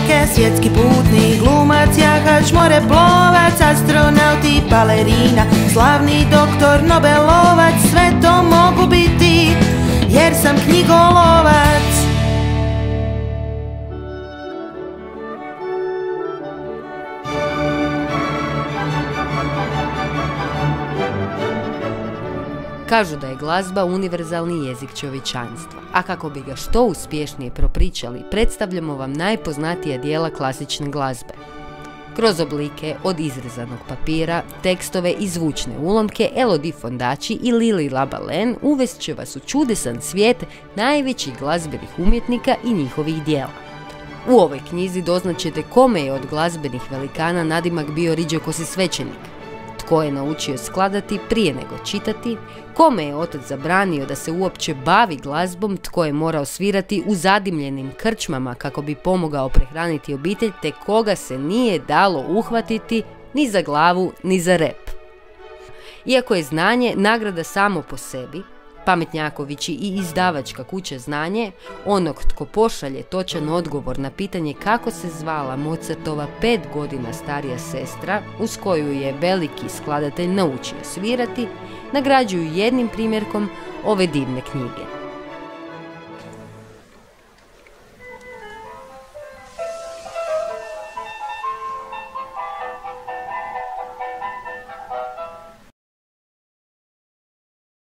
majke, svjetski putnik, glumac, jahač, moreplovac, astronaut i balerina, slavni doktor, nobelovac, sve to mogu biti jer sam knjigolovac. Kažu da je glazba univerzalni jezik čovječanstva, a kako bi ga što uspješnije propričali, predstavljamo vam najpoznatija dijela klasične glazbe. Kroz oblike od izrezanog papira, tekstove i zvučne ulomke, Elodie Fondaci i Lili Labalen uvest će vas u čudesan svijet najvećih glazbenih umjetnika i njihovih dijela. U ovoj knjizi doznaćete kome je od glazbenih velikana nadimak bio riđokosi svećenik, tko je naučio skladati prije nego čitati, kome je otac zabranio da se uopće bavi glazbom, tko je morao svirati u zadimljenim krčmama kako bi pomogao prehraniti obitelj, te koga se nije dalo uhvatiti ni za glavu ni za rep. Iako je znanje nagrada samo po sebi, pametnjakovići i izdavačka kuća Znanje, onog tko pošalje točan odgovor na pitanje kako se zvala Mozartova 5 godina starija sestra, uz koju je veliki skladatelj naučio svirati, nagrađuju jednim primjerkom ove divne knjige.